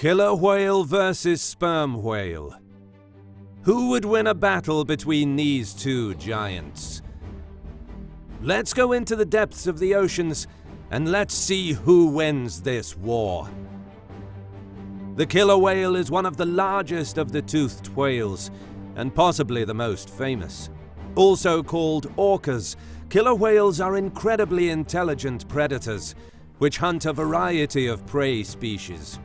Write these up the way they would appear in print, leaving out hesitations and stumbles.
Killer whale versus sperm whale. Who would win a battle between these two giants? Let's go into the depths of the oceans and let's see who wins this war. The killer whale is one of the largest of the toothed whales and possibly the most famous. Also called orcas, killer whales are incredibly intelligent predators which hunt a variety of prey species.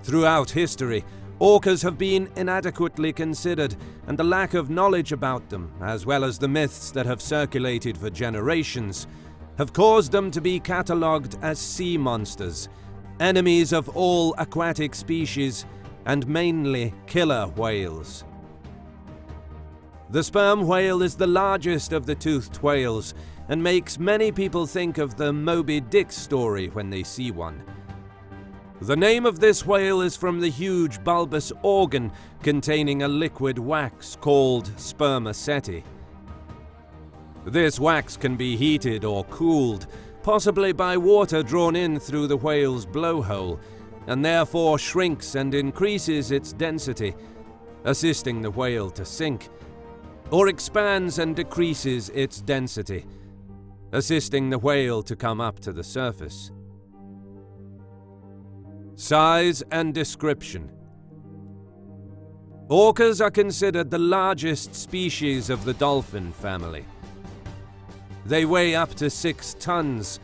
Throughout history, orcas have been inadequately considered, and the lack of knowledge about them, as well as the myths that have circulated for generations, have caused them to be catalogued as sea monsters, enemies of all aquatic species, and mainly killer whales. The sperm whale is the largest of the toothed whales and makes many people think of the Moby Dick story when they see one. The name of this whale is from the huge bulbous organ containing a liquid wax called spermaceti. This wax can be heated or cooled, possibly by water drawn in through the whale's blowhole, and therefore shrinks and increases its density, assisting the whale to sink, or expands and decreases its density, assisting the whale to come up to the surface. Size and description. Orcas are considered the largest species of the dolphin family. They weigh up to 6 tons,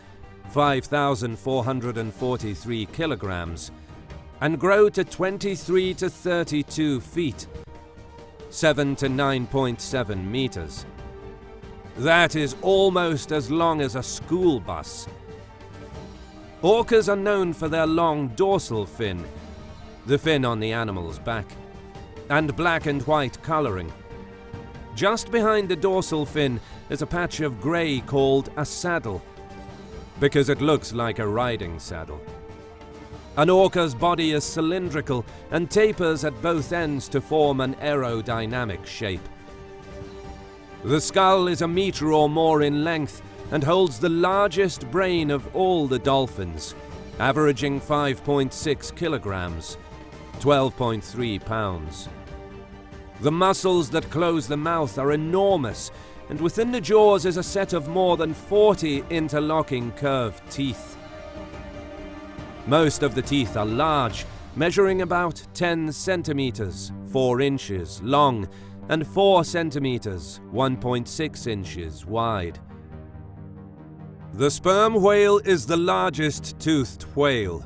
5,443 kilograms, and grow to 23 to 32 feet, 7 to 9.7 meters. That is almost as long as a school bus. Orcas are known for their long dorsal fin, the fin on the animal's back, and black and white coloring. Just behind the dorsal fin is a patch of grey called a saddle, because it looks like a riding saddle. An orca's body is cylindrical and tapers at both ends to form an aerodynamic shape. The skull is a meter or more in length and holds the largest brain of all the dolphins, averaging 5.6 kilograms, 12.3 pounds. The muscles that close the mouth are enormous, and within the jaws is a set of more than 40 interlocking curved teeth. Most of the teeth are large, measuring about 10 centimeters, 4 inches long, and 4 centimeters, 1.6 inches wide. The sperm whale is the largest toothed whale.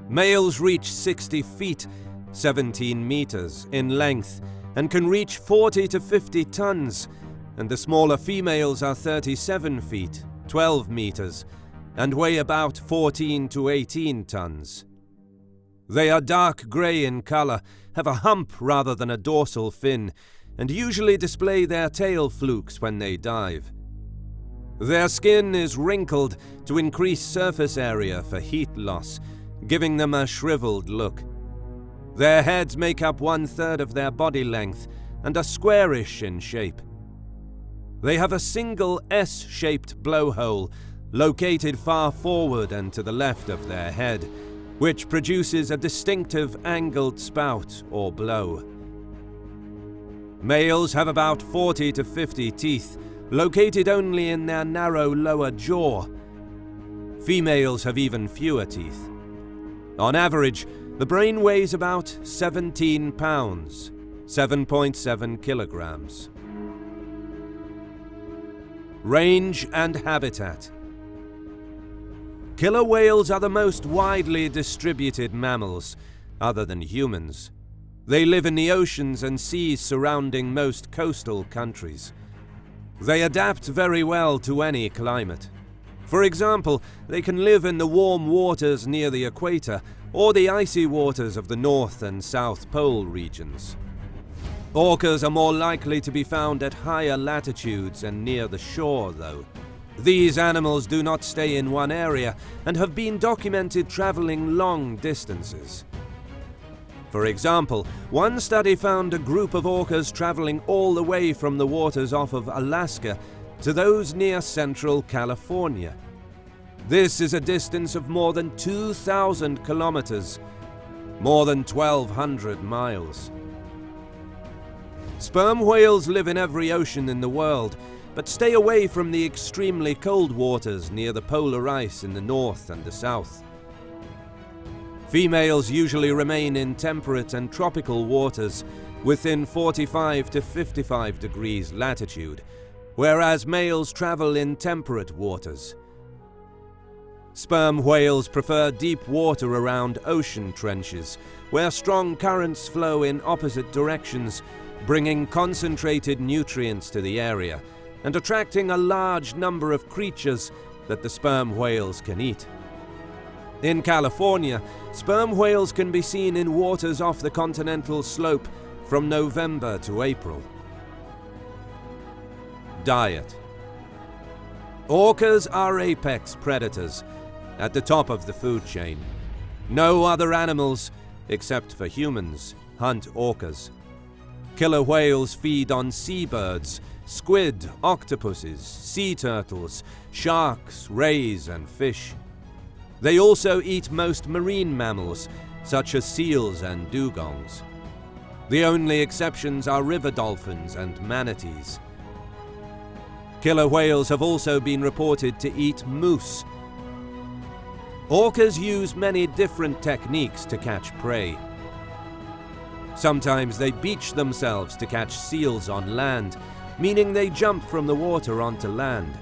Males reach 60 feet, 17 meters, in length, and can reach 40 to 50 tons, and the smaller females are 37 feet, 12 meters, and weigh about 14 to 18 tons. They are dark grey in color, have a hump rather than a dorsal fin, and usually display their tail flukes when they dive. Their skin is wrinkled to increase surface area for heat loss, giving them a shriveled look. Their heads make up 1/3 of their body length and are squarish in shape. They have a single S-shaped blowhole located far forward and to the left of their head, which produces a distinctive angled spout or blow. Males have about 40 to 50 teeth, located only in their narrow lower jaw. Females have even fewer teeth. On average, the brain weighs about 17 pounds, 7.7 kilograms. Range and habitat. Killer whales are the most widely distributed mammals, other than humans. They live in the oceans and seas surrounding most coastal countries. They adapt very well to any climate. For example, they can live in the warm waters near the equator or the icy waters of the North and South Pole regions. Orcas are more likely to be found at higher latitudes and near the shore, though. These animals do not stay in one area and have been documented traveling long distances. For example, one study found a group of orcas traveling all the way from the waters off of Alaska to those near central California. This is a distance of more than 2,000 kilometers, more than 1,200 miles. Sperm whales live in every ocean in the world, but stay away from the extremely cold waters near the polar ice in the north and the south. Females usually remain in temperate and tropical waters within 45 to 55 degrees latitude, whereas males travel in temperate waters. Sperm whales prefer deep water around ocean trenches, where strong currents flow in opposite directions, bringing concentrated nutrients to the area and attracting a large number of creatures that the sperm whales can eat. In California, sperm whales can be seen in waters off the continental slope from November to April. Diet. Orcas are apex predators, at the top of the food chain. No other animals, except for humans, hunt orcas. Killer whales feed on seabirds, squid, octopuses, sea turtles, sharks, rays, and fish. They also eat most marine mammals, such as seals and dugongs. The only exceptions are river dolphins and manatees. Killer whales have also been reported to eat moose. Orcas use many different techniques to catch prey. Sometimes they beach themselves to catch seals on land, meaning they jump from the water onto land.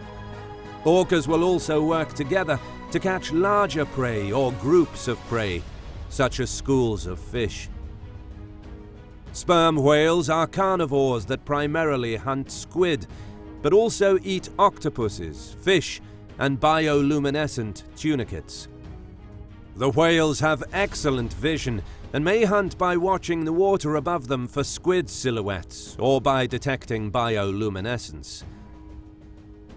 Orcas will also work together to catch larger prey or groups of prey, such as schools of fish. Sperm whales are carnivores that primarily hunt squid, but also eat octopuses, fish, and bioluminescent tunicates. The whales have excellent vision and may hunt by watching the water above them for squid silhouettes or by detecting bioluminescence.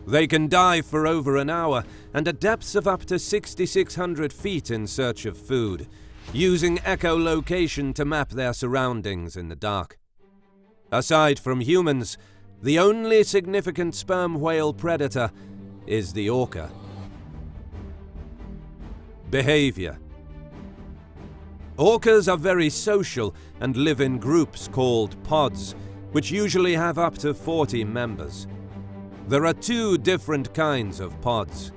They can dive for over an hour and at depths of up to 6,600 feet in search of food, using echolocation to map their surroundings in the dark. Aside from humans, the only significant sperm whale predator is the orca. Behavior. Orcas are very social and live in groups called pods, which usually have up to 40 members. There are two different kinds of pods.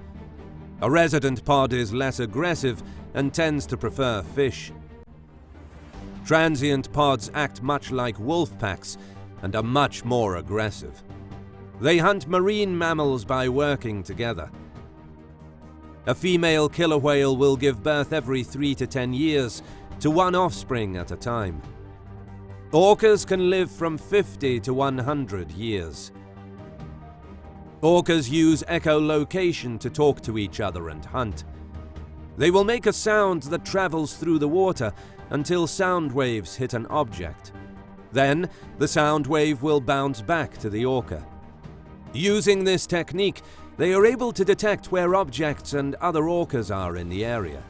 A resident pod is less aggressive and tends to prefer fish. Transient pods act much like wolf packs and are much more aggressive. They hunt marine mammals by working together. A female killer whale will give birth every 3 to 10 years to one offspring at a time. Orcas can live from 50 to 100 years. Orcas use echolocation to talk to each other and hunt. They will make a sound that travels through the water until sound waves hit an object. Then, the sound wave will bounce back to the orca. Using this technique, they are able to detect where objects and other orcas are in the area.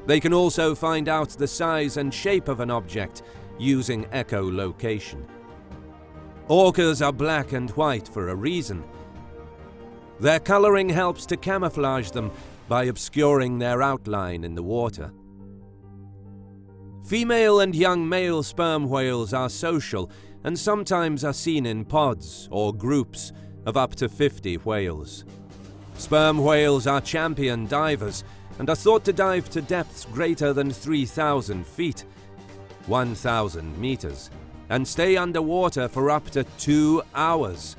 They can also find out the size and shape of an object using echolocation. Orcas are black and white for a reason. Their coloring helps to camouflage them by obscuring their outline in the water. Female and young male sperm whales are social and sometimes are seen in pods or groups of up to 50 whales. Sperm whales are champion divers and are thought to dive to depths greater than 3,000 feet, 1,000 meters, and stay underwater for up to 2 hours.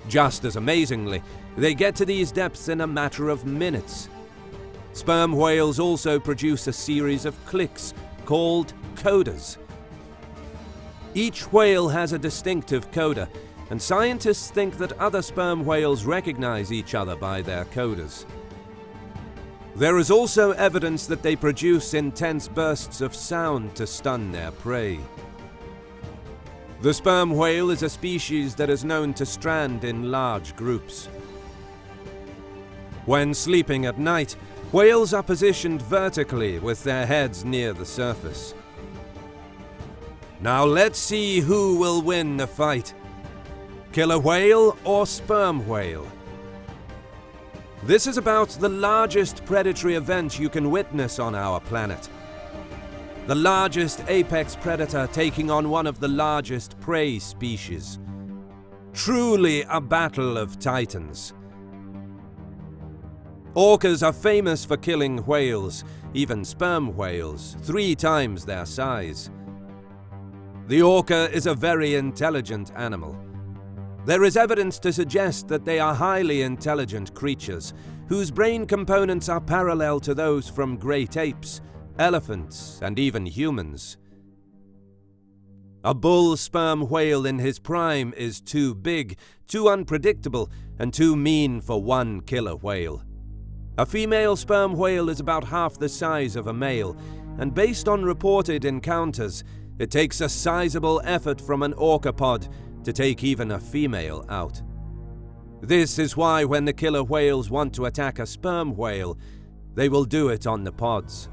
Just as amazingly, they get to these depths in a matter of minutes. Sperm whales also produce a series of clicks called codas. Each whale has a distinctive coda, and scientists think that other sperm whales recognize each other by their codas. There is also evidence that they produce intense bursts of sound to stun their prey. The sperm whale is a species that is known to strand in large groups. When sleeping at night, whales are positioned vertically with their heads near the surface. Now let's see who will win the fight. Killer whale or sperm whale? This is about the largest predatory event you can witness on our planet. The largest apex predator taking on one of the largest prey species. Truly a battle of titans. Orcas are famous for killing whales, even sperm whales, 3 times their size. The orca is a very intelligent animal. There is evidence to suggest that they are highly intelligent creatures, whose brain components are parallel to those from great apes, elephants, and even humans. A bull sperm whale in his prime is too big, too unpredictable, and too mean for one killer whale. A female sperm whale is about half the size of a male, and based on reported encounters, it takes a sizable effort from an orca pod to take even a female out. This is why when the killer whales want to attack a sperm whale, they will do it on the pods.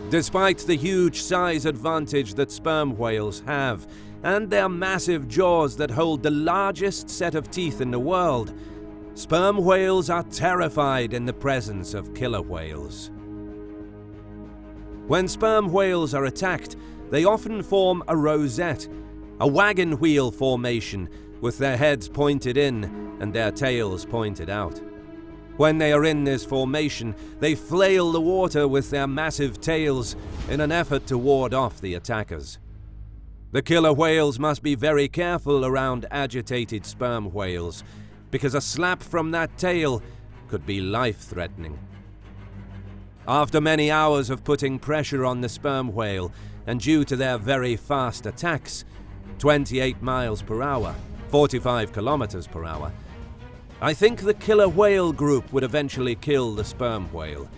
Despite the huge size advantage that sperm whales have, and their massive jaws that hold the largest set of teeth in the world, sperm whales are terrified in the presence of killer whales. When sperm whales are attacked, they often form a rosette, a wagon wheel formation with their heads pointed in and their tails pointed out. When they are in this formation, they flail the water with their massive tails in an effort to ward off the attackers. The killer whales must be very careful around agitated sperm whales, because a slap from that tail could be life-threatening. After many hours of putting pressure on the sperm whale, and due to their very fast attacks, 28 miles per hour, 45 kilometers per hour, I think the killer whale group would eventually kill the sperm whale.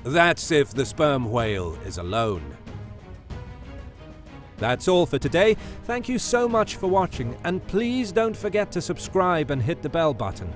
That's if the sperm whale is alone. That's all for today. Thank you so much for watching, and please don't forget to subscribe and hit the bell button.